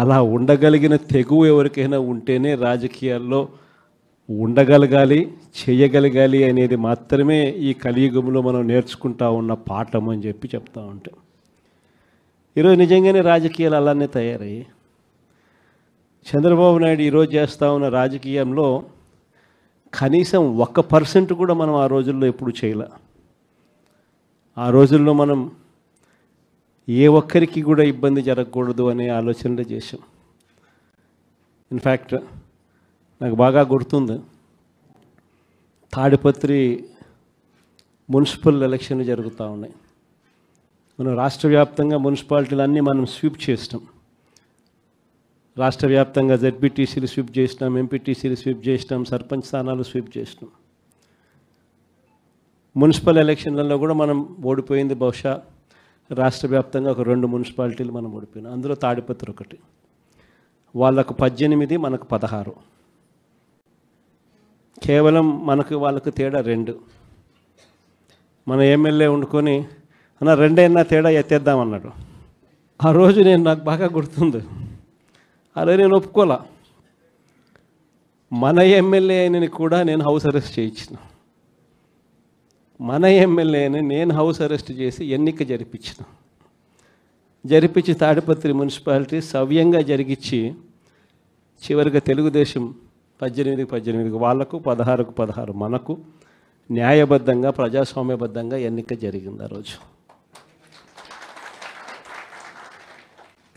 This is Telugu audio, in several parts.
అలా ఉండగలిగిన తెగువ ఎవరికైనా ఉంటేనే రాజకీయాల్లో ఉండగలగాలి, చేయగలగాలి అనేది మాత్రమే ఈ కలియుగంలో మనం నేర్చుకుంటా ఉన్న పాఠం అని చెప్పి చెప్తా ఉంటాం. ఈరోజు నిజంగానే రాజకీయాలు అలానే తయారయ్యాయి. చంద్రబాబు నాయుడు ఈరోజు చేస్తూ ఉన్న రాజకీయంలో కనీసం 1% కూడా మనం ఆ రోజుల్లో ఎప్పుడు చేయలే. ఆ రోజుల్లో మనం ఏ ఒక్కరికి కూడా ఇబ్బంది జరగకూడదు అనే ఆలోచనలే చేశాం. ఇన్ఫ్యాక్ట్ నాకు బాగా గుర్తుంది, తాడిపత్రి మున్సిపల్ ఎలక్షన్లు జరుగుతూ ఉన్నాయి. మనం రాష్ట్ర వ్యాప్తంగా మున్సిపాలిటీలు అన్నీ మనం స్వీప్ చేసినాం. రాష్ట్ర వ్యాప్తంగా జెడ్పీటీసీలు స్వీప్ చేసినాం, ఎంపీటీసీలు స్వీప్ చేసినాం, సర్పంచ్ స్థానాలు స్వీప్ చేసినాం. మున్సిపల్ ఎలక్షన్లలో కూడా మనం ఓడిపోయింది బహుశా రాష్ట్ర వ్యాప్తంగా ఒక 2 మున్సిపాలిటీలు మనం ఓడిపోయినాం. అందులో తాడిపత్రి ఒకటి. వాళ్ళకు 18, మనకు 16. కేవలం వాళ్ళకు తేడా 2. మన ఎమ్మెల్యే వండుకొని అన్న 2 తేడా ఎత్తేద్దామన్నాడు. ఆ రోజు నాకు బాగా గుర్తుంది, అలా నేను ఒప్పుకోలా. మన ఎమ్మెల్యే అయినని కూడా నేను హౌస్ అరెస్ట్ చేయించిన. మన ఎమ్మెల్యేని నేను హౌస్ అరెస్ట్ చేసి ఎన్నిక జరిపించి తాడిపత్రి మున్సిపాలిటీ సవ్యంగా జరిగించి చివరిగా తెలుగుదేశం 18 వాళ్ళకు, 16 మనకు న్యాయబద్ధంగా ప్రజాస్వామ్యబద్ధంగా ఎన్నిక జరిగింది ఆ రోజు.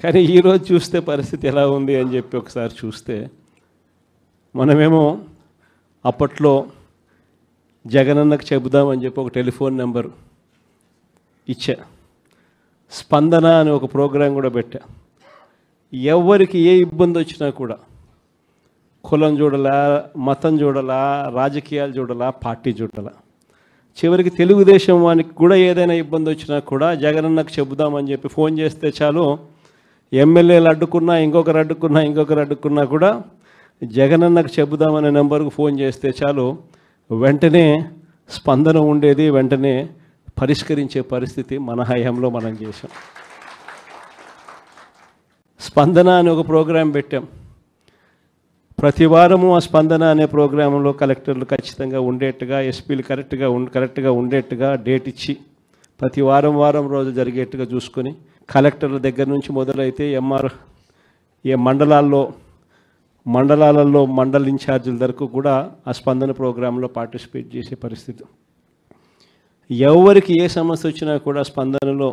కానీ ఈరోజు చూస్తే పరిస్థితి ఎలా ఉంది అని చెప్పి ఒకసారి చూస్తే, మనమేమో అప్పట్లో జగనన్నకు చెబుదామని చెప్పి ఒక టెలిఫోన్ నెంబర్ ఇచ్చా, స్పందన అని ఒక ప్రోగ్రాం కూడా పెట్టా. ఎవరికి ఏ ఇబ్బంది వచ్చినా కూడా కులం చూడలా, మతం చూడలా, రాజకీయాలు చూడలా, పార్టీ చూడాల, చివరికి తెలుగుదేశం వానికి కూడా ఏదైనా ఇబ్బంది వచ్చినా కూడా జగనన్నకు చెబుదామని చెప్పి ఫోన్ చేస్తే చాలు, ఎమ్మెల్యేలు అడ్డుకున్నా, ఇంకొకరు అడ్డుకున్నా కూడా జగనన్నకు చెబుదామనే నెంబర్కు ఫోన్ చేస్తే చాలు, వెంటనే స్పందన ఉండేది, వెంటనే పరిష్కరించే పరిస్థితి మన హయాంలో మనం చేసాం. స్పందన అని ఒక ప్రోగ్రాం పెట్టాం. ప్రతి వారము ఆ స్పందన అనే ప్రోగ్రాంలో కలెక్టర్లు ఖచ్చితంగా ఉండేట్టుగా, ఎస్పీలు కరెక్ట్గా ఉండేట్టుగా డేట్ ఇచ్చి ప్రతి వారం రోజు జరిగేట్టుగా చూసుకొని, కలెక్టర్ల దగ్గర నుంచి మొదలైతే మండలాలలో మండల ఇన్ఛార్జీల వరకు కూడా ఆ స్పందన ప్రోగ్రాంలో పార్టిసిపేట్ చేసే పరిస్థితి. ఎవరికి ఏ సమస్య వచ్చినా కూడా స్పందనలో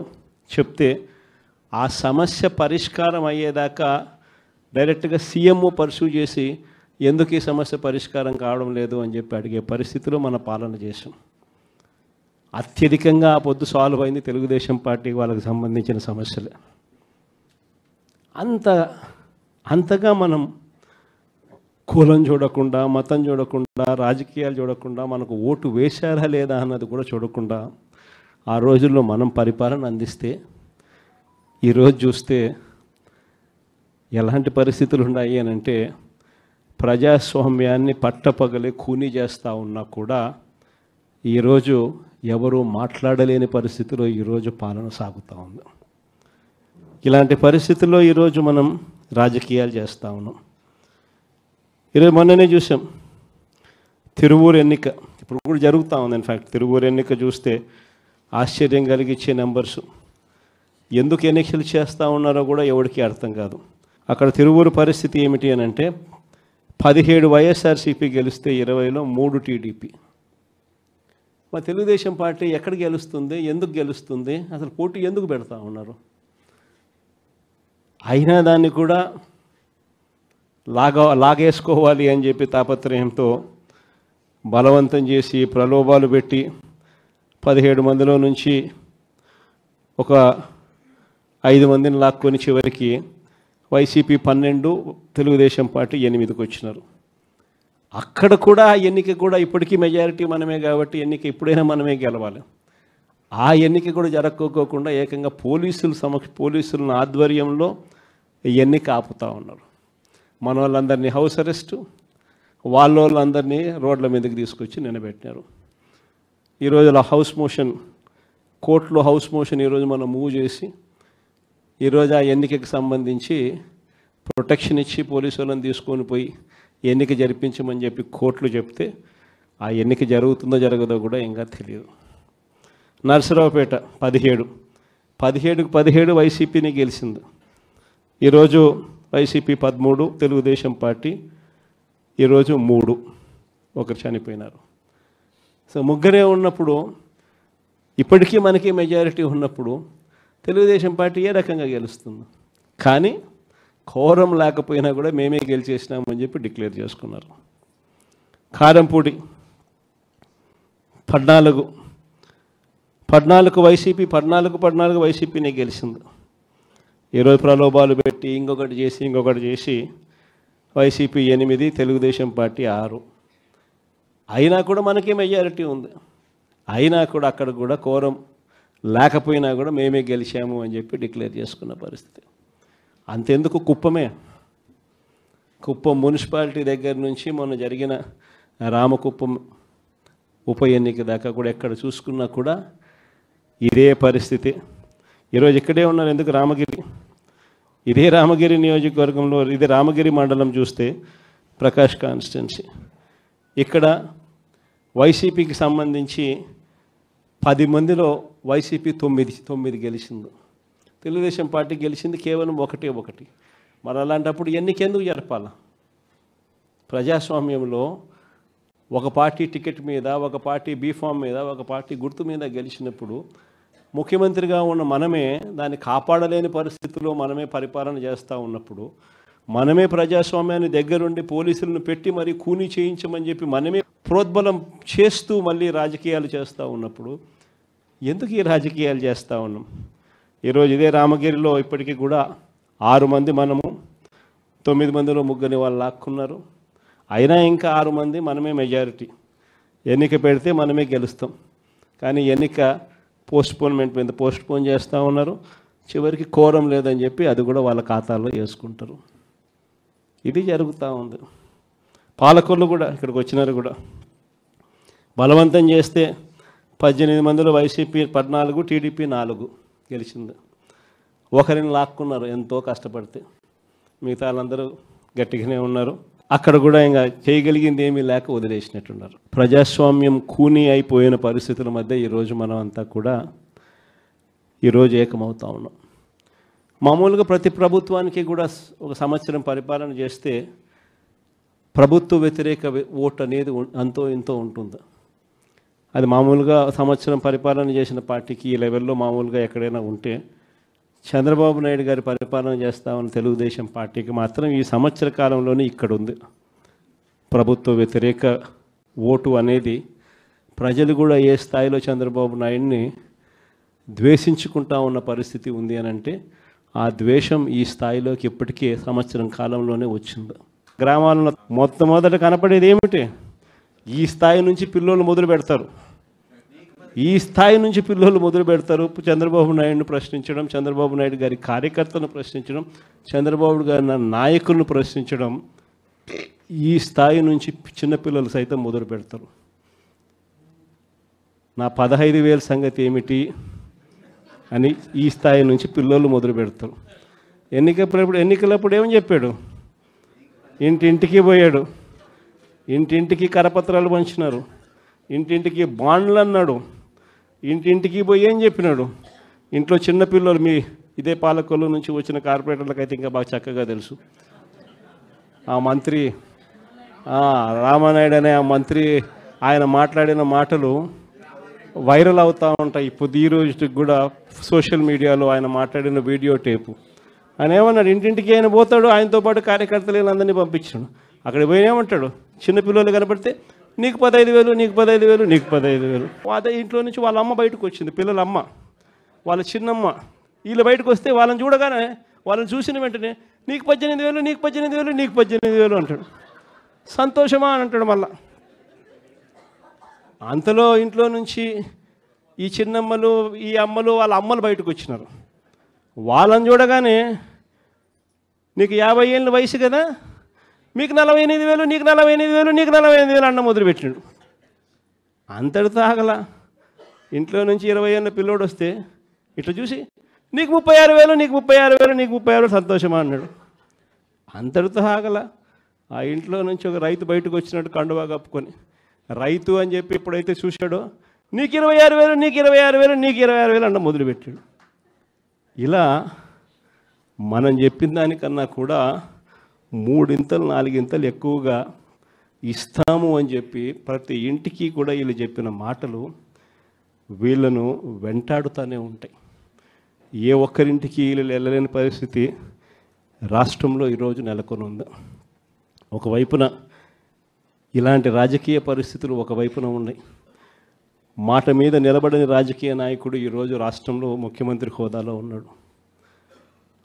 చెప్తే ఆ సమస్య పరిష్కారం అయ్యేదాకా డైరెక్ట్గా సీఎంఓ పర్సూ చేసి ఎందుకు ఈ సమస్య పరిష్కారం కావడం లేదు అని చెప్పి అడిగే పరిస్థితిలో మన పాలన చేసాం. అత్యధికంగా ఆ పొద్దు సాల్వ్ అయింది తెలుగుదేశం పార్టీ వాళ్ళకి సంబంధించిన సమస్యలే. అంతగా మనం కులం చూడకుండా, మతం చూడకుండా, రాజకీయాలు చూడకుండా, మనకు ఓటు వేశారా లేదా అన్నది కూడా చూడకుండా ఆ రోజుల్లో మనం పరిపాలన అందిస్తే, ఈరోజు చూస్తే ఎలాంటి పరిస్థితులు ఉన్నాయి అని అంటే, ప్రజాస్వామ్యాన్ని పట్టపగలే ఖూనీ చేస్తూ ఉన్నా కూడా ఈరోజు ఎవరు మాట్లాడలేని పరిస్థితిలో ఈరోజు పాలన సాగుతూ ఉంది. ఇలాంటి పరిస్థితుల్లో ఈరోజు మనం రాజకీయాలు చేస్తూ ఉన్నాం. ఈరోజు మొన్ననే చూసాం తిరువూరు ఎన్నిక, ఇప్పుడు కూడా జరుగుతూ ఉంది. ఇన్ఫ్యాక్ట్ తిరువూరు ఎన్నిక చూస్తే ఆశ్చర్యం కలిగించే నెంబర్సు. ఎందుకు ఎన్నికలు చేస్తూ ఉన్నారో కూడా ఎవరికి అర్థం కాదు. అక్కడ తిరువూరు పరిస్థితి ఏమిటి అని అంటే, 17 వైఎస్ఆర్సీపీ గెలిస్తే 20లో 3 టీడీపీ. మా తెలుగుదేశం పార్టీ ఎక్కడ గెలుస్తుంది, ఎందుకు గెలుస్తుంది, అసలు పోటీ ఎందుకు పెడతా ఉన్నారు? అయినా దాన్ని కూడా లాగేసుకోవాలి అని చెప్పి తాపత్రయంతో బలవంతం చేసి ప్రలోభాలు పెట్టి 17 మందిలో నుంచి ఒక 5 మందిని లాక్కొని చివరికి వైసీపీ 12, తెలుగుదేశం పార్టీ 8కి వచ్చినారు. అక్కడ కూడా ఎన్నిక కూడా ఇప్పటికీ మెజారిటీ మనమే కాబట్టి ఎన్నిక ఇప్పుడైనా మనమే గెలవాలి. ఆ ఎన్నిక కూడా జరగకోకుండా ఏకంగా పోలీసుల ఆధ్వర్యంలో ఎన్నిక ఆపుతూ ఉన్నారు. మన వాళ్ళందరినీ హౌస్ అరెస్టు, వాళ్ళందరినీ రోడ్ల మీదకి తీసుకొచ్చి నిలబెట్టినారు. ఈరోజు హౌస్ మోషన్, కోర్టులో హౌస్ మోషన్ ఈరోజు మనం మూవ్ చేసి ఈరోజు ఆ ఎన్నికకి సంబంధించి ప్రొటెక్షన్ ఇచ్చి పోలీసు వాళ్ళని తీసుకొని పోయి ఎన్నిక జరిపించమని చెప్పి కోర్టులు చెప్తే ఆ ఎన్నిక జరుగుతుందో జరగదో కూడా ఇంకా తెలియదు. నర్సరావుపేట 17 వైసీపీని గెలిచింది. ఈరోజు వైసీపీ 13, తెలుగుదేశం పార్టీ ఈరోజు 3, ఒకరు చనిపోయినారు. సో ముగ్గురే ఉన్నప్పుడు, ఇప్పటికీ మనకి మెజారిటీ ఉన్నప్పుడు తెలుగుదేశం పార్టీ ఏ రకంగా గెలుస్తుంది? కానీ కోరం లేకపోయినా కూడా మేమే గెలిచేసినామని చెప్పి డిక్లేర్ చేసుకున్నారు. కారంపూడి 14 వైసీపీ 14 వైసీపీనే గెలిచింది. ఈరోజు ప్రలోభాలు పెట్టి ఇంకొకటి చేసి వైసీపీ 8, తెలుగుదేశం పార్టీ 6. అయినా కూడా మనకే మెజారిటీ ఉంది. అయినా కూడా అక్కడ కూడా కోరం లేకపోయినా కూడా మేమే గెలిచాము అని చెప్పి డిక్లేర్ చేసుకున్న పరిస్థితి. అంతెందుకు కుప్పం మున్సిపాలిటీ దగ్గర నుంచి మొన్న జరిగిన రామకుప్పం ఉప ఎన్నిక దాకా కూడా ఎక్కడ చూసుకున్నా కూడా ఇదే పరిస్థితి. ఈరోజు ఇక్కడే ఉన్నారు. ఎందుకు? ఇదే రామగిరి నియోజకవర్గంలో, ఇది రామగిరి మండలం చూస్తే ప్రకాష్ కాన్స్టిట్యున్సీ. ఇక్కడ వైసీపీకి సంబంధించి 10 మందిలో వైసీపీ 9 గెలిచింది. తెలుగుదేశం పార్టీ గెలిచింది కేవలం 1. మరి అలాంటప్పుడు ఎన్నికెందుకు జరపాలా? ప్రజాస్వామ్యంలో ఒక పార్టీ టికెట్ మీద, ఒక పార్టీ బీఫామ్ మీద, ఒక పార్టీ గుర్తు మీద గెలిచినప్పుడు ముఖ్యమంత్రిగా ఉన్న మనమే దాన్ని కాపాడలేని పరిస్థితుల్లో మనమే పరిపాలన చేస్తూ ఉన్నప్పుడు, మనమే ప్రజాస్వామ్యాన్ని దగ్గరుండి పోలీసులను పెట్టి మరీ కూనీ చేయించమని చెప్పి మనమే ప్రోద్బలం చేస్తూ మళ్ళీ రాజకీయాలు చేస్తూ ఉన్నప్పుడు ఎందుకు ఈ రాజకీయాలు చేస్తూ ఉన్నాం? ఈరోజు ఇదే రామగిరిలో ఇప్పటికీ కూడా 6 మంది మనము, 9 మందిలో 3 వాళ్ళు లాక్కున్నారు. అయినా ఇంకా 6 మంది మనమే మెజారిటీ. ఎన్నిక పెడితే మనమే గెలుస్తాం. కానీ ఎన్నిక పోస్ట్పోన్ చేస్తూ ఉన్నారు. చివరికి కోరం లేదని చెప్పి అది కూడా వాళ్ళ ఖాతాలో వేసుకుంటారు. ఇది జరుగుతూ ఉంది. పాలకొల్లు కూడా ఇక్కడికి వచ్చినారు కూడా బలవంతం చేస్తే 18 మందిలో వైసీపీ 14, టీడీపీ 4 గెలిచింది. ఒకరిని లాక్కున్నారు ఎంతో కష్టపడితే. మిగతా వాళ్ళందరూ గట్టిగానే ఉన్నారు. అక్కడ కూడా ఇంకా చేయగలిగింది ఏమీ లేక వదిలేసినట్టున్నారు. ప్రజాస్వామ్యం కూనీ అయిపోయిన పరిస్థితుల మధ్య ఈరోజు మనం అంతా కూడా ఈరోజు ఏకమవుతా ఉన్నాం. మామూలుగా ప్రతి ప్రభుత్వానికి కూడా ఒక సంవత్సరం పరిపాలన చేస్తే ప్రభుత్వ వ్యతిరేక ఓటు అనేది అంతో ఇంతో ఉంటుంది. అది మామూలుగా సంవత్సరం పరిపాలన చేసిన పార్టీకి ఈ లెవెల్లో మామూలుగా ఎక్కడైనా ఉంటే, చంద్రబాబు నాయుడు గారి పరిపాలన చేస్తామని తెలుగుదేశం పార్టీకి మాత్రం ఈ సంవత్సర కాలంలోనే ఇక్కడ ఉంది. ప్రభుత్వ వ్యతిరేక ఓటు అనేది ప్రజలు కూడా ఏ స్థాయిలో చంద్రబాబు నాయుడిని ద్వేషించుకుంటా ఉన్న పరిస్థితి ఉంది అని అంటే, ఆ ద్వేషం ఈ స్థాయిలోకి ఇప్పటికే సంవత్సరం కాలంలోనే వచ్చింది. గ్రామాలలో మొట్టమొదట కనపడేది ఏమిటి? ఈ స్థాయి నుంచి పిల్లలు మొదలు పెడతారు. చంద్రబాబు నాయుడుని ప్రశ్నించడం, చంద్రబాబు నాయుడు గారి కార్యకర్తలను ప్రశ్నించడం, చంద్రబాబు గారి నాయకులను ప్రశ్నించడం, ఈ స్థాయి నుంచి చిన్నపిల్లలు సైతం మొదలు పెడతారు. నా 15,000 సంగతి ఏమిటి అని ఈ స్థాయి నుంచి పిల్లలు మొదలు పెడతారు. ఎన్నికలప్పుడు ఏమని చెప్పాడు? ఇంటింటికి పోయాడు, ఇంటింటికి కరపత్రాలు పంచినారు, ఇంటింటికి బాండ్లు అన్నాడు, ఇంటింటికి పోయి ఏం చెప్పినాడు? ఇంట్లో చిన్నపిల్లలు, మీ ఇదే పాలకొల్లు నుంచి వచ్చిన కార్పొరేటర్లకు అయితే ఇంకా బాగా చక్కగా తెలుసు. ఆ మంత్రి రామానాయుడు అనే ఆ మంత్రి, ఆయన మాట్లాడిన మాటలు వైరల్ అవుతూ ఉంటాయి. ఇప్పుడు ఈ రోజుకి కూడా సోషల్ మీడియాలో ఆయన మాట్లాడిన వీడియో టేపు. ఆయన ఏమన్నాడు? ఇంటింటికి ఆయన పోతాడు, ఆయనతో పాటు కార్యకర్తలు అందరినీ పంపించాడు. అక్కడ పోయినేమంటాడు? చిన్నపిల్లలు కనపడితే నీకు 15,000, నీకు 15,000, నీకు 15,000. అదే ఇంట్లో నుంచి వాళ్ళ అమ్మ బయటకు వచ్చింది, పిల్లల అమ్మ, వాళ్ళ చిన్నమ్మ. వీళ్ళు బయటకు వస్తే వాళ్ళని చూడగానే, వాళ్ళని చూసిన వెంటనే నీకు 18,000, నీకు 18,000, నీకు 18,000 అంటాడు. సంతోషమా అని అంటాడు. మళ్ళా అంతలో ఇంట్లో నుంచి ఈ చిన్నమ్మలు, ఈ అమ్మలు, వాళ్ళ అమ్మలు బయటకు వచ్చినారు. వాళ్ళని చూడగానే నీకు 50 ఏళ్ళ వయసు కదా, మీకు 48,000, నీకు 48,000, నీకు 48,000 అన్న మొదలుపెట్టినాడు. అంతటితో ఆగల. ఇంట్లో నుంచి 20 ఏళ్ళ పిల్లోడు వస్తే ఇట్లా చూసి నీకు 36,000, నీకు 36,000, నీకు 36,000 సంతోషమా అన్నాడు. అంతటితో ఆగల. ఆ ఇంట్లో నుంచి ఒక రైతు బయటకు వచ్చినట్టు కండువా కప్పుకొని రైతు అని చెప్పి ఎప్పుడైతే చూశాడో నీకు 26,000, నీకు 26,000, నీకు 26,000 అంట మొదలుపెట్టాడు. ఇలా మనం చెప్పిన దానికన్నా కూడా 3-4 ఎక్కువగా ఇస్తాము అని చెప్పి ప్రతి ఇంటికి కూడా వీళ్ళు చెప్పిన మాటలు వీళ్ళను వెంటాడుతూనే ఉంటాయి. ఏ ఒక్కరింటికి వీళ్ళు వెళ్ళలేని పరిస్థితి రాష్ట్రంలో ఈరోజు నెలకొని ఉంది. ఒకవైపున ఇలాంటి రాజకీయ పరిస్థితులు ఒకవైపున ఉన్నాయి. మాట మీద నిలబడని రాజకీయ నాయకుడు ఈరోజు రాష్ట్రంలో ముఖ్యమంత్రి హోదాలో ఉన్నాడు.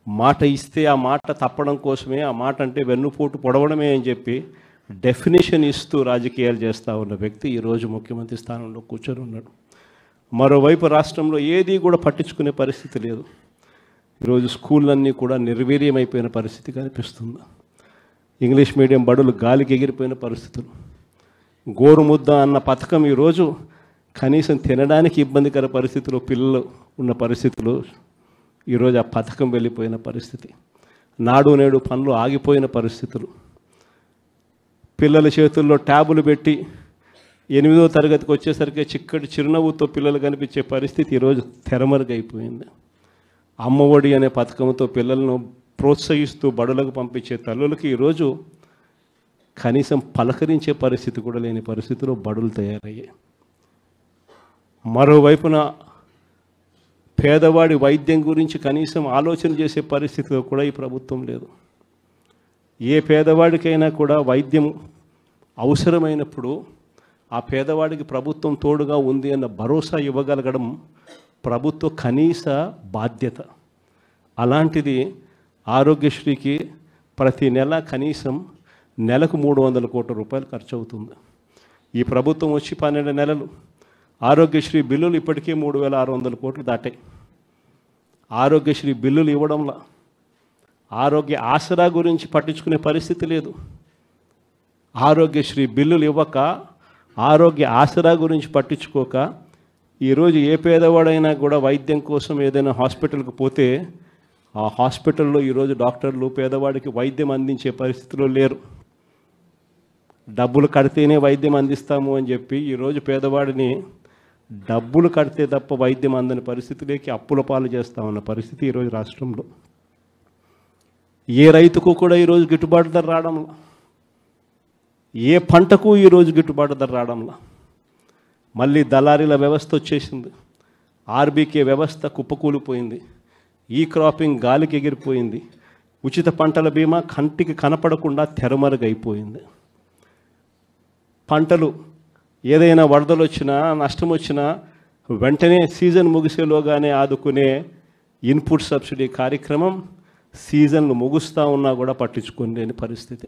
మాట ఇస్తే ఆ మాట తప్పడం కోసమే, ఆ మాట అంటే వెన్నుపోటు పొడవడమే అని చెప్పి డెఫినేషన్ ఇస్తూ రాజకీయాలు చేస్తూ ఉన్న వ్యక్తి ఈరోజు ముఖ్యమంత్రి స్థానంలో కూర్చొని ఉన్నాడు. మరోవైపు రాష్ట్రంలో ఏది కూడా పట్టించుకునే పరిస్థితి లేదు. ఈరోజు స్కూళ్ళన్నీ కూడా నిర్వీర్యమైపోయిన పరిస్థితి కనిపిస్తుంది. ఇంగ్లీష్ మీడియం బడులు గాలికి ఎగిరిపోయిన పరిస్థితులు. గోరుముద్ద అన్న పథకం ఈరోజు కనీసం తినడానికి ఇబ్బందికర పరిస్థితులు పిల్లలు ఉన్న పరిస్థితులు. ఈరోజు ఆ పథకం వెళ్ళిపోయిన పరిస్థితి. నాడు నేడు పనులు ఆగిపోయిన పరిస్థితులు. పిల్లల చేతుల్లో ట్యాబులు పెట్టి 8వ తరగతికి వచ్చేసరికి చిక్కటి చిరునవ్వుతో పిల్లలు కనిపించే పరిస్థితి ఈరోజు తెరమరుగైపోయింది. అమ్మఒడి అనే పథకంతో పిల్లలను ప్రోత్సహిస్తూ బడులకు పంపించే తల్లులకి ఈరోజు కనీసం పలకరించే పరిస్థితి కూడా లేని పరిస్థితిలో బడులు తయారయ్యాయి. మరోవైపున పేదవాడి వైద్యం గురించి కనీసం ఆలోచన చేసే పరిస్థితిలో కూడా ఈ ప్రభుత్వం లేదు. ఏ పేదవాడికైనా కూడా వైద్యం అవసరమైనప్పుడు ఆ పేదవాడికి ప్రభుత్వం తోడుగా ఉంది అన్న భరోసా ఇవ్వగలగడం ప్రభుత్వ కనీస బాధ్యత. అలాంటిది ఆరోగ్యశ్రీకి ప్రతి నెల కనీసం నెలకు 300 కోట్ల రూపాయలు ఖర్చు అవుతుంది. ఈ ప్రభుత్వం వచ్చి 12 నెలలు. ఆరోగ్యశ్రీ బిల్లులు ఇప్పటికే 3,600 కోట్లు దాటాయి. ఆరోగ్యశ్రీ బిల్లులు ఇవ్వడంలో ఆరోగ్య ఆసరా గురించి పట్టించుకునే పరిస్థితి లేదు. ఆరోగ్యశ్రీ బిల్లులు ఇవ్వక ఆరోగ్య ఆసరా గురించి పట్టించుకోక ఈరోజు ఏ పేదవాడైనా కూడా వైద్యం కోసం ఏదైనా హాస్పిటల్కి పోతే ఆ హాస్పిటల్లో ఈరోజు డాక్టర్లు పేదవాడికి వైద్యం అందించే పరిస్థితిలో లేరు. డబ్బులు కడితేనే వైద్యం అందిస్తాము అని చెప్పి ఈరోజు పేదవాడిని డబ్బులు కడితే తప్ప వైద్యం అందని పరిస్థితిలోకి అప్పుల పాలు చేస్తూ ఉన్న పరిస్థితి ఈరోజు రాష్ట్రంలో. ఏ రైతుకు కూడా ఈరోజు గిట్టుబాటు ధర రావడంలా, ఏ పంటకు ఈరోజు గిట్టుబాటు ధర రావడంలా. మళ్ళీ దళారీల వ్యవస్థ వచ్చేసింది. ఆర్బీకే వ్యవస్థ కుప్పకూలిపోయింది. ఈ క్రాపింగ్ గాలికి ఎగిరిపోయింది. ఉచిత పంటల బీమా కంటికి కనపడకుండా తెరమరుగైపోయింది. పంటలు ఏదైనా వరదలు వచ్చినా నష్టం వచ్చినా వెంటనే సీజన్ ముగిసేలోగానే ఆదుకునే ఇన్పుట్ సబ్సిడీ కార్యక్రమం సీజన్లు ముగుస్తూ ఉన్నా కూడా పట్టించుకోలేని పరిస్థితి.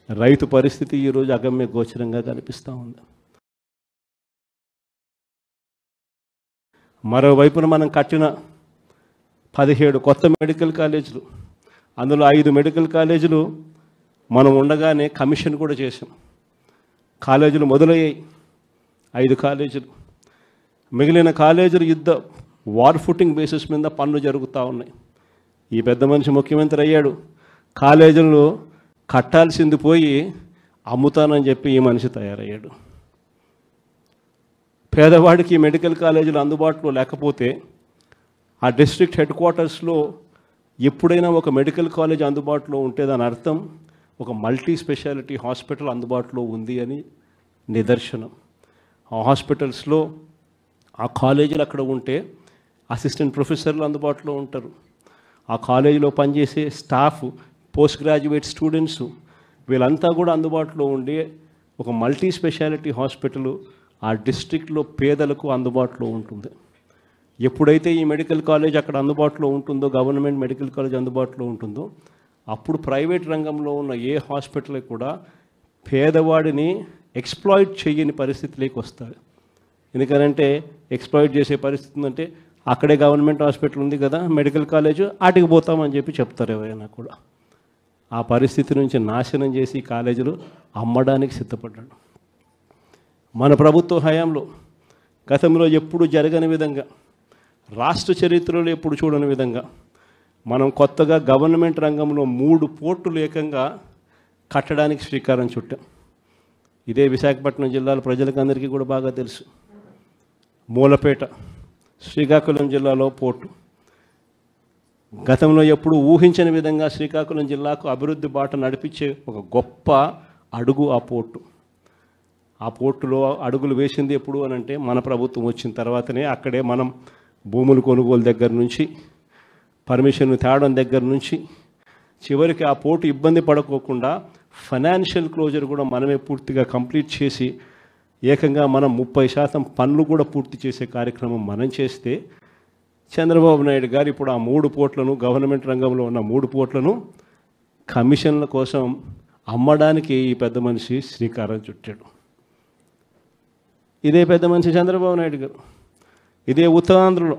రైతు పరిస్థితి ఈరోజు అగమ్య గోచరంగా కనిపిస్తూ ఉంది. మరోవైపున మనం కట్టిన 17 కొత్త మెడికల్ కాలేజీలు, అందులో 5 మెడికల్ కాలేజీలు మనం ఉండగానే కమిషన్ కూడా చేసాం. కాలేజీలు మొదలయ్యాయి 5 కాలేజీలు. మిగిలిన కాలేజీలు యుద్ధ వార్ ఫుటింగ్ బేసిస్ మీద పనులు జరుగుతూ ఉన్నాయి. ఈ పెద్ద మనిషి ముఖ్యమంత్రి అయ్యాడు. కాలేజీలు కట్టాల్సింది పోయి అమ్ముతానని చెప్పి ఈ మనిషి తయారయ్యాడు. పేదవాడికి మెడికల్ కాలేజీలు అందుబాటులో లేకపోతే ఆ డిస్ట్రిక్ట్ హెడ్ క్వార్టర్స్లో ఎప్పుడైనా ఒక మెడికల్ కాలేజ్ అందుబాటులో ఉంటే దాని అర్థం ఒక మల్టీ స్పెషాలిటీ హాస్పిటల్ అందుబాటులో ఉంది అని నిదర్శనం. ఆ హాస్పిటల్స్లో ఆ కాలేజీలు అక్కడ ఉంటే అసిస్టెంట్ ప్రొఫెసర్లు అందుబాటులో ఉంటారు. ఆ కాలేజీలో పనిచేసే స్టాఫ్, పోస్ట్ గ్రాడ్యుయేట్ స్టూడెంట్స్ వీళ్ళంతా కూడా అందుబాటులో ఉండి ఒక మల్టీ స్పెషాలిటీ హాస్పిటల్ ఆ డిస్ట్రిక్ట్లో పేదలకు అందుబాటులో ఉంటుంది. ఎప్పుడైతే ఈ మెడికల్ కాలేజ్ అక్కడ అందుబాటులో ఉంటుందో, గవర్నమెంట్ మెడికల్ కాలేజ్ అందుబాటులో ఉంటుందో, అప్పుడు ప్రైవేట్ రంగంలో ఉన్న ఏ హాస్పిటల్ కూడా పేదవాడిని ఎక్స్ప్లాయిట్ చేయని పరిస్థితిలోకి వస్తాయి. ఎందుకనంటే ఎక్స్ప్లాయిట్ చేసే పరిస్థితి అంటే అక్కడే గవర్నమెంట్ హాస్పిటల్ ఉంది కదా, మెడికల్ కాలేజ్ ఆటికి పోతామని చెప్పి చెప్తారు ఎవరైనా కూడా. ఆ పరిస్థితి నుంచి నాశనం చేసి కాలేజీలు అమ్మడానికి సిద్ధపడ్డాడు. మన ప్రభుత్వ హయాంలో గతంలో ఎప్పుడు జరగని విధంగా, రాష్ట్ర చరిత్రలో ఎప్పుడు చూడని విధంగా మనం కొత్తగా గవర్నమెంట్ రంగంలో 3 పోర్టులు ఏకంగా కట్టడానికి శ్రీకారం చుట్టాం. ఇదే విశాఖపట్నం జిల్లాలో ప్రజలకు అందరికీ కూడా బాగా తెలుసు. మూలపేట శ్రీకాకుళం జిల్లాలో పోర్టు గతంలో ఎప్పుడు ఊహించని విధంగా శ్రీకాకుళం జిల్లాకు అభివృద్ధి బాట నడిపించే ఒక గొప్ప అడుగు ఆ పోర్టు. ఆ పోర్టులో అడుగులు వేసింది ఎప్పుడు అని అంటే మన ప్రభుత్వం వచ్చిన తర్వాతనే. అక్కడే మనం భూములు కొనుగోలు దగ్గర నుంచి, పర్మిషన్ తేవడం దగ్గర నుంచి, చివరికి ఆ పోర్టు ఇబ్బంది పడుకోకుండా ఫైనాన్షియల్ క్లోజర్ కూడా మనమే పూర్తిగా కంప్లీట్ చేసి ఏకంగా మనం 30% పనులు కూడా పూర్తి చేసే కార్యక్రమం మనం చేస్తే, చంద్రబాబు నాయుడు గారు ఇప్పుడు ఆ 3 పోర్ట్లను, గవర్నమెంట్ రంగంలో ఉన్న 3 పోర్ట్లను కమిషన్ల కోసం అమ్మడానికి ఈ పెద్ద మనిషి శ్రీకారం చుట్టాడు. ఇదే పెద్ద మనిషి చంద్రబాబు నాయుడు గారు ఇదే ఉత్తరాంధ్రలో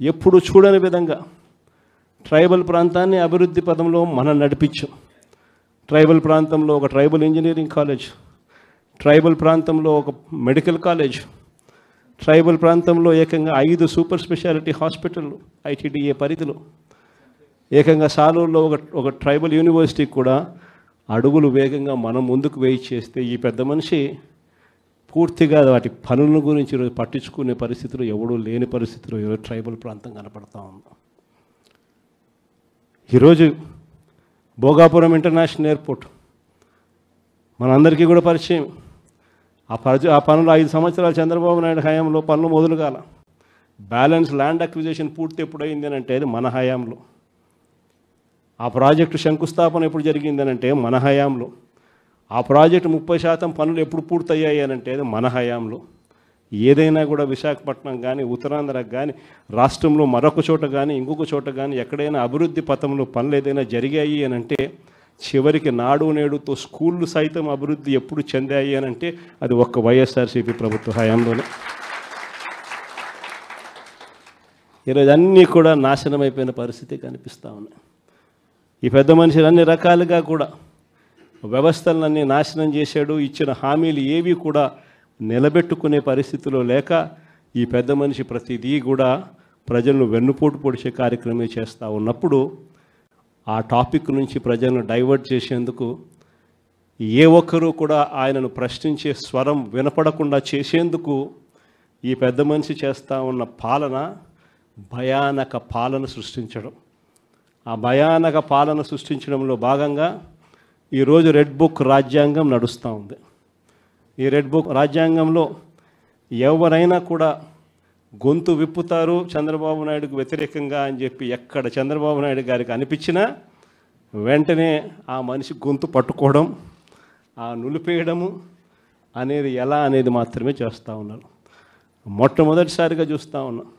ఎప్పుడు చూడని విధంగా ట్రైబల్ ప్రాంతాన్ని అభివృద్ధి పదంలో మనం నడిపించాం. ట్రైబల్ ప్రాంతంలో ఒక ట్రైబల్ ఇంజనీరింగ్ కాలేజ్, ట్రైబల్ ప్రాంతంలో ఒక మెడికల్ కాలేజ్, ట్రైబల్ ప్రాంతంలో ఏకంగా 5 సూపర్ స్పెషాలిటీ హాస్పిటళ్ళు ఐటీడీఏ పరిధిలో, ఏకంగా సాలూరులో ఒక ట్రైబల్ యూనివర్సిటీ కూడా అడుగులు వేగంగా మనం ముందుకు వేయి చేస్తే ఈ పెద్ద మనిషి పూర్తిగా వాటి పనుల గురించి ఈరోజు పట్టించుకునే పరిస్థితులు ఎవడూ లేని పరిస్థితులు ఈరోజు ట్రైబల్ ప్రాంతం కనపడతా ఉంది. ఈరోజు భోగాపురం ఇంటర్నేషనల్ ఎయిర్పోర్ట్ మనందరికీ కూడా పరిచయం. ఆ పనులు 5 సంవత్సరాలు చంద్రబాబు నాయుడు హయాంలో పనులు మొదలు కాల. బ్యాలెన్స్ ల్యాండ్ అక్విజిషన్ పూర్తి ఎప్పుడైంది అని అంటే అది మన హయాంలో. ఆ ప్రాజెక్టు శంకుస్థాపన ఎప్పుడు జరిగింది అని అంటే మన హయాంలో. ఆ ప్రాజెక్టు 30% పనులు ఎప్పుడు పూర్తయ్యాయి అని అంటే అది మన హయాంలో. ఏదైనా కూడా విశాఖపట్నం కానీ, ఉత్తరాంధ్రకు కానీ, రాష్ట్రంలో మరొక చోట కానీ, ఇంకొక చోట కానీ ఎక్కడైనా అభివృద్ధి పథంలో పనులు ఏదైనా జరిగాయి అని అంటే, చివరికి నాడు నేడుతో స్కూళ్ళు సైతం అభివృద్ధి ఎప్పుడు చెందాయి అని అంటే అది ఒక్క వైఎస్ఆర్సీపీ ప్రభుత్వ హయాంలోనే. ఈరోజు అన్నీ కూడా నాశనం అయిపోయిన పరిస్థితి కనిపిస్తూ ఉన్నాయి. ఈ పెద్ద మనిషి అన్ని రకాలుగా కూడా వ్యవస్థలన్నీ నాశనం చేశాడు. ఇచ్చిన హామీలు ఏవి కూడా నిలబెట్టుకునే పరిస్థితిలో లేక ఈ పెద్ద మనిషి ప్రతిదీ కూడా ప్రజలను వెన్నుపోటు పొడిచే కార్యక్రమం చేస్తూ ఉన్నప్పుడు ఆ టాపిక్ నుంచి ప్రజలను డైవర్ట్ చేసేందుకు ఏ ఒక్కరూ కూడా ఆయనను ప్రశ్నించే స్వరం వినపడకుండా చేసేందుకు ఈ పెద్ద మనిషి చేస్తూ ఉన్న పాలన భయానక పాలన సృష్టించడం. ఆ భయానక పాలన సృష్టించడంలో భాగంగా ఈరోజు రెడ్ బుక్ రాజ్యాంగం నడుస్తూ ఉంది. ఈ రెడ్ బుక్ రాజ్యాంగంలో ఎవరైనా కూడా గొంతు విప్పుతారు చంద్రబాబు నాయుడుకు వ్యతిరేకంగా అని చెప్పి ఎక్కడ చంద్రబాబు నాయుడు గారికి అనిపించినా వెంటనే ఆ మనిషి గొంతు పట్టుకోవడం, ఆ నులిపేయడము అనేది ఎలా అనేది మాత్రమే చేస్తూ ఉన్నారు. మొట్టమొదటిసారిగా చూస్తూ ఉన్నాం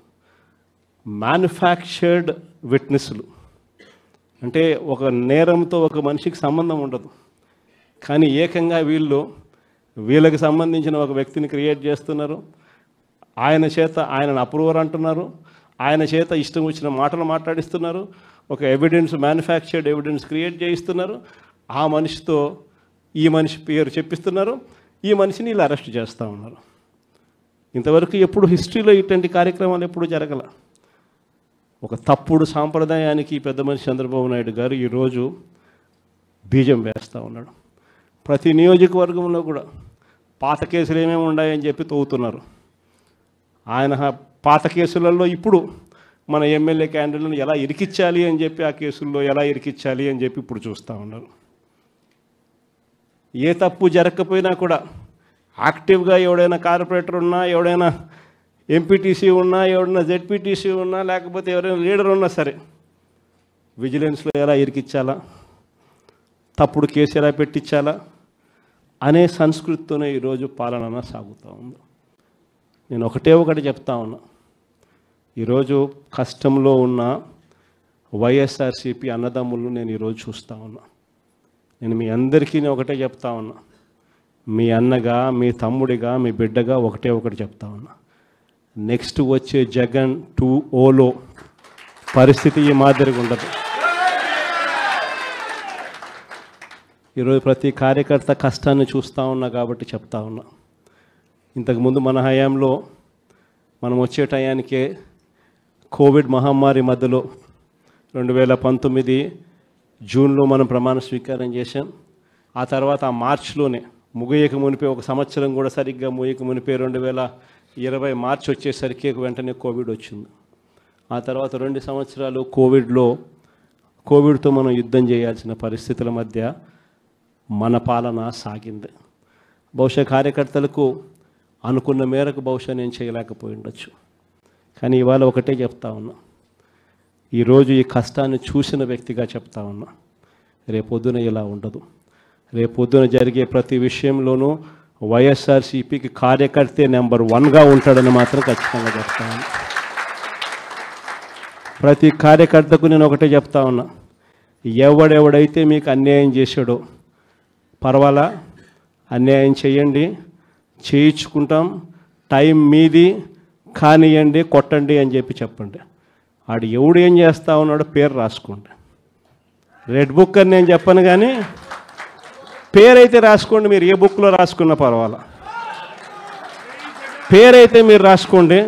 మ్యానుఫ్యాక్చర్డ్ విట్నెస్లు. అంటే ఒక నేరంతో ఒక మనిషికి సంబంధం ఉండదు, కానీ ఏకంగా వీళ్ళకి సంబంధించిన ఒక వ్యక్తిని క్రియేట్ చేస్తున్నారు. ఆయన చేత ఆయనను అప్రూవర్ అంటున్నారు, ఆయన చేత ఇష్టం వచ్చిన మాటలు మాట్లాడిస్తున్నారు, ఒక ఎవిడెన్స్ మ్యానుఫ్యాక్చర్డ్ ఎవిడెన్స్ క్రియేట్ చేయిస్తున్నారు, ఆ మనిషితో ఈ మనిషి పేరు చెప్పిస్తున్నారు, ఈ మనిషిని ఇలా అరెస్ట్ చేస్తూ ఉన్నారు. ఇంతవరకు ఎప్పుడు హిస్టరీలో ఇటువంటి కార్యక్రమాలు ఎప్పుడు జరగల. ఒక తప్పుడు సాంప్రదాయానికి పెద్ద మనిషి చంద్రబాబు నాయుడు గారు ఈరోజు బీజం వేస్తూ ఉన్నాడు. ప్రతి నియోజకవర్గంలో కూడా పాత కేసులు ఏమేమి ఉన్నాయని చెప్పి తవ్వుతున్నారు. ఆయన పాత కేసులలో ఇప్పుడు మన ఎమ్మెల్యే క్యాండిడేట్లను ఎలా ఇరికించాలి అని చెప్పి, ఆ కేసుల్లో ఎలా ఇరికించాలి అని చెప్పి ఇప్పుడు చూస్తూ ఉన్నారు. ఏ తప్పు జరగకపోయినా కూడా యాక్టివ్గా ఎవడైనా కార్పొరేటర్ ఉన్నా, ఎవడైనా ఎంపీటీసీ ఉన్నా, ఎవడైనా జెడ్పీటీసీ ఉన్నా, లేకపోతే ఎవరైనా లీడర్ ఉన్నా సరే విజిలెన్స్లో ఎలా ఇరికించాలా, తప్పుడు కేసు ఎలా పెట్టించాలా అనే సంస్కృతితోనే ఈరోజు పాలన సాగుతూ ఉంది. నేను ఒకటి చెప్తా ఉన్నా, ఈరోజు కష్టంలో ఉన్న వైఎస్ఆర్సీపీ అన్నదమ్ములను నేను ఈరోజు చూస్తూ ఉన్నా. నేను మీ అందరికీ ఒకటే చెప్తా ఉన్నా, మీ అన్నగా, మీ తమ్ముడిగా, మీ బిడ్డగా ఒకటి చెప్తా ఉన్నా. నెక్స్ట్ వచ్చే జగన్ 2.0లో పరిస్థితి ఈ మాదిరిగా ఉండదు. ఈరోజు ప్రతి కార్యకర్త కష్టాన్ని చూస్తూ ఉన్నా కాబట్టి చెప్తా ఉన్నా. ఇంతకుముందు మన హయాంలో మనం వచ్చే టయానికే కోవిడ్ మహమ్మారి మధ్యలో 2019 జూన్లో మనం ప్రమాణ స్వీకారం చేశాం. ఆ తర్వాత ఆ మార్చిలోనే ముగియక మునిపే ఒక సంవత్సరం కూడా సరిగ్గా ముగియక మునిపే 2020 మార్చి వచ్చేసరికి వెంటనే కోవిడ్ వచ్చింది. ఆ తర్వాత 2 సంవత్సరాలు కోవిడ్తో మనం యుద్ధం చేయాల్సిన పరిస్థితుల మధ్య మన పాలన సాగింది. బహుశా కార్యకర్తలకు అనుకున్న మేరకు బహుశా నేను చేయలేకపోయి ఉండొచ్చు. కానీ ఇవాళ ఒకటే చెప్తా ఉన్నా, ఈరోజు ఈ కష్టాన్ని చూసిన వ్యక్తిగా చెప్తా ఉన్నా, రేపొద్దున ఇలా ఉండదు. రేపొద్దున జరిగే ప్రతి విషయంలోనూ వైఎస్ఆర్సీపీకి కార్యకర్తే నెంబర్ 1గా ఉంటాడని మాత్రం ఖచ్చితంగా చెప్తా ఉన్నా. ప్రతి కార్యకర్తకు నేను ఒకటే చెప్తా ఉన్నా, ఎవడెవడైతే మీకు అన్యాయం చేశాడో పర్వాలా, అన్యాయం చేయండి, చేయించుకుంటాం, టైం మీది, కానియండి, కొట్టండి అని చెప్పండి. ఆడు ఎవడు ఏం చేస్తా ఉన్నాడో పేరు రాసుకోండి. రెడ్ బుక్ అని నేను చెప్పను, కానీ పేరైతే రాసుకోండి. మీరు ఏ బుక్లో రాసుకున్నా పర్వాలా, పేరైతే మీరు రాసుకోండి.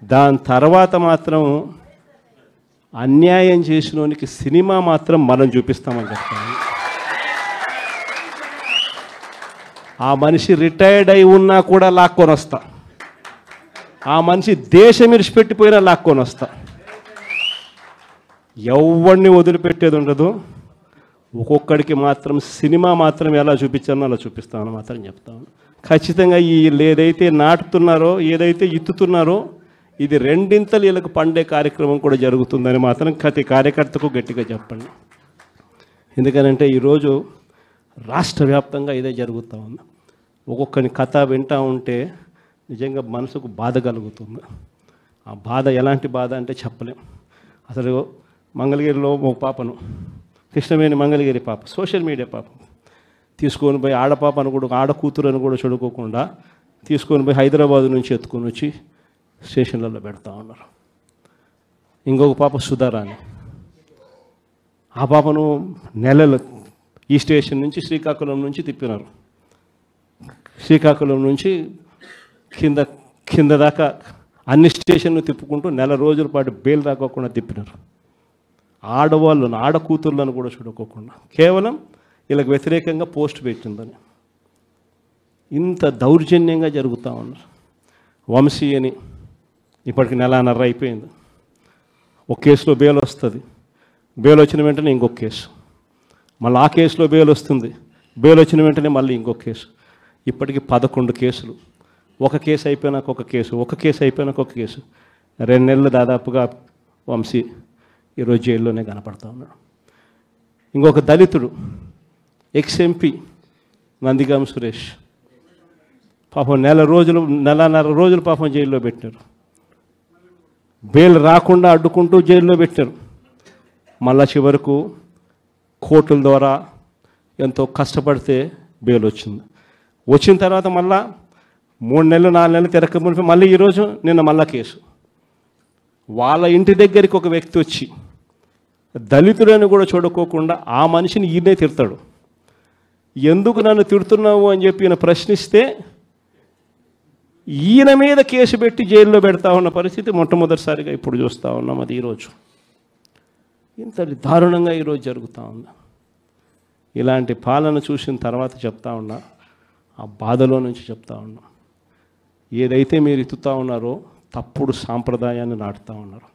దాని తర్వాత మాత్రం అన్యాయం చేసినోనికి సినిమా మాత్రం మనం చూపిస్తామని చెప్తాను. ఆ మనిషి రిటైర్డ్ అయి ఉన్నా కూడా లాక్కొని వస్తా, ఆ మనిషి దేశం విడిచిపెట్టిపోయినా లాక్కొని వస్తా. ఎవరిని వదిలిపెట్టేది ఉండదు. ఒక్కొక్కడికి మాత్రం సినిమా మాత్రం ఎలా చూపించానో అలా చూపిస్తామని మాత్రం చెప్తాను. ఖచ్చితంగా ఏదైతే నాటుతున్నారో, ఏదైతే ఇత్తుతున్నారో, ఇది రెండింతలు వీళ్ళకు పండే కార్యక్రమం కూడా జరుగుతుందని మాత్రం ప్రతి కార్యకర్తకు గట్టిగా చెప్పండి. ఎందుకనంటే ఈరోజు రాష్ట్ర వ్యాప్తంగా ఇదే జరుగుతూ ఉంది. ఒక్కొక్కని కథ వింటూ ఉంటే నిజంగా మనసుకు బాధ కలుగుతుంది. ఆ బాధ ఎలాంటి బాధ అంటే చెప్పలేం. అసలు మంగళగిరిలో ఒక పాపను, కృష్ణవేణి మంగళగిరి పాప, సోషల్ మీడియా పాప తీసుకొని పోయి, ఆడపాపను కూడా, ఆడకూతురు అని కూడా చూడుకోకుండా తీసుకొని పోయి హైదరాబాద్ నుంచి ఎత్తుకొని వచ్చి స్టేషన్లలో పెడతా ఉన్నారు. ఇంకొక పాప సుధారాణి, ఆ పాపను నెలలు ఈ స్టేషన్ నుంచి శ్రీకాకుళం నుంచి తిప్పినారు. శ్రీకాకుళం నుంచి కింద దాకా అన్ని స్టేషన్లు తిప్పుకుంటూ నెల రోజుల పాటు బెయిల్ రాకోకుండా తిప్పినారు. ఆడవాళ్ళను, ఆడకూతుర్లను కూడా చూడుకోకుండా, కేవలం వీళ్ళకి వ్యతిరేకంగా పోస్ట్ పెట్టిందని. ఇంత దౌర్జన్యంగా జరుగుతూ ఉన్నారు. వంశీ అని ఇప్పటికి 1.5 అయిపోయింది. ఒక కేసులో బెయిల్ వస్తుంది, బెయిల్ వచ్చిన వెంటనే ఇంకొక కేసు, మళ్ళీ ఆ కేసులో బెయిల్ వస్తుంది, బెయిల్ వచ్చిన వెంటనే మళ్ళీ ఇంకొక కేసు. ఇప్పటికి 11 కేసులు. ఒక కేసు అయిపోయినాక ఒక కేసు, ఒక కేసు అయిపోయినాక ఒక కేసు. 2 నెలలు దాదాపుగా వంశీ ఈరోజు జైల్లోనే కనపడతా ఉన్నాడు. ఇంకొక దళితుడు, ఎక్స్-ఎంపీ నందిగామ సురేష్, పాపం 1.5 రోజులు పాపం జైల్లో పెట్టారు. బెయిల్ రాకుండా అడ్డుకుంటూ జైల్లో పెట్టారు. మళ్ళా చివరకు కోర్టుల ద్వారా ఎంతో కష్టపడితే బెయిల్ వచ్చింది. వచ్చిన తర్వాత మళ్ళా 3 నెలలు 4 నెలలు తిరగకపోతే మళ్ళీ ఈరోజు నిన్న మళ్ళా కేసు. వాళ్ళ ఇంటి దగ్గరికి ఒక వ్యక్తి వచ్చి దళితులను కూడా చూడుకోకుండా ఆ మనిషిని ఈయనే తిడతాడు. ఎందుకు నన్ను తిడుతున్నావు అని చెప్పి ఈయన ప్రశ్నిస్తే ఈయన మీద కేసు పెట్టి జైల్లో పెడతా ఉన్న పరిస్థితి మొట్టమొదటిసారిగా ఇప్పుడు చూస్తూ ఉన్నాం. అది ఈరోజు ఇంత దారుణంగా ఈరోజు జరుగుతూ ఉంది. ఇలాంటి పాలన చూసిన తర్వాత చెప్తా ఉన్నా, ఆ బాధలో నుంచి చెప్తా ఉన్నా, ఏదైతే మీరు ఎత్తుతూ ఉన్నారో తప్పుడు సాంప్రదాయాన్ని నాటుతూ ఉన్నారు,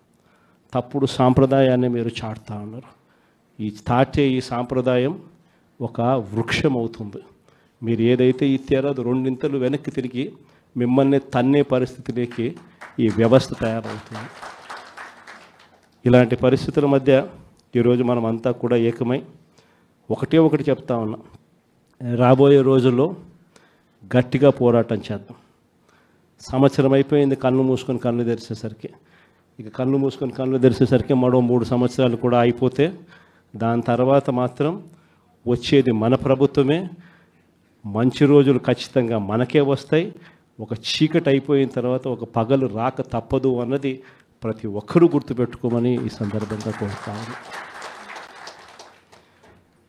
తప్పుడు సాంప్రదాయాన్ని మీరు చాటుతూ ఉన్నారు. ఈ సాంప్రదాయం ఒక వృక్షం అవుతుంది. మీరు ఏదైతే ఇచ్చారో అది 2 ఇంతలు వెనక్కి తిరిగి మిమ్మల్ని తన్నే పరిస్థితిలోకి ఈ వ్యవస్థ తయారవుతుంది. ఇలాంటి పరిస్థితుల మధ్య ఈరోజు మనం అంతా కూడా ఏకమై ఒకటి చెప్తా ఉన్నాం, రాబోయే రోజుల్లో గట్టిగా పోరాటం చేద్దాం. సంవత్సరం అయిపోయింది కళ్ళు మూసుకొని కళ్ళు తెరిచేసరికి. ఇక కళ్ళు మూసుకొని కళ్ళు తెరిచేసరికి మరో 3 సంవత్సరాలు కూడా అయిపోతే దాని తర్వాత మాత్రం వచ్చేది మన ప్రభుత్వమే. మంచి రోజులు ఖచ్చితంగా మనకే వస్తాయి. ఒక చీకటి అయిపోయిన తర్వాత ఒక పగలు రాక తప్పదు అన్నది ప్రతి ఒక్కరూ గుర్తుపెట్టుకోమని ఈ సందర్భంగా కోరుతాను.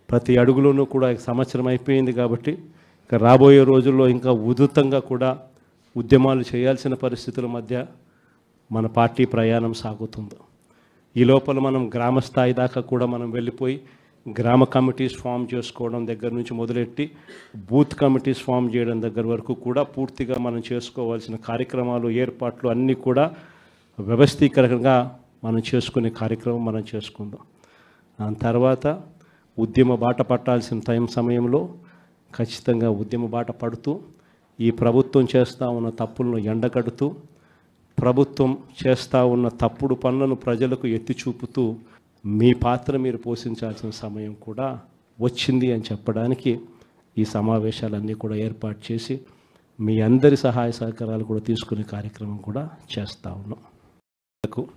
ప్రతి అడుగులోనూ కూడా సంవత్సరం అయిపోయింది కాబట్టి ఇక రాబోయే రోజుల్లో ఇంకా ఉధృతంగా కూడా ఉద్యమాలు చేయాల్సిన పరిస్థితుల మధ్య మన పార్టీ ప్రయాణం సాగుతుంది. ఈ లోపల మనం గ్రామ స్థాయి దాకా కూడా మనం వెళ్ళిపోయి గ్రామ కమిటీస్ ఫామ్ చేసుకోవడం దగ్గర నుంచి మొదలెట్టి బూత్ కమిటీస్ ఫామ్ చేయడం దగ్గర వరకు కూడా పూర్తిగా మనం చేసుకోవాల్సిన కార్యక్రమాలు ఏర్పాట్లు అన్నీ కూడా వ్యవస్థీకరణగా మనం చేసుకునే కార్యక్రమం మనం చేసుకుందాం. దాని తర్వాత ఉద్యమ బాట పట్టాల్సిన సమయంలో ఖచ్చితంగా ఉద్యమ బాట పడుతూ ఈ ప్రభుత్వం చేస్తూ ఉన్న తప్పులను ఎండగడుతూ ప్రభుత్వం చేస్తూ ఉన్న తప్పుడు పనులను ప్రజలకు ఎత్తి చూపుతూ మీ పాత్ర మీరు పోషించాల్సిన సమయం కూడా వచ్చింది అని చెప్పడానికి ఈ సమావేశాలన్నీ కూడా ఏర్పాటు చేసి మీ అందరి సహాయ సహకారాలు కూడా తీసుకునే కార్యక్రమం కూడా చేస్తూ ఉన్నాం.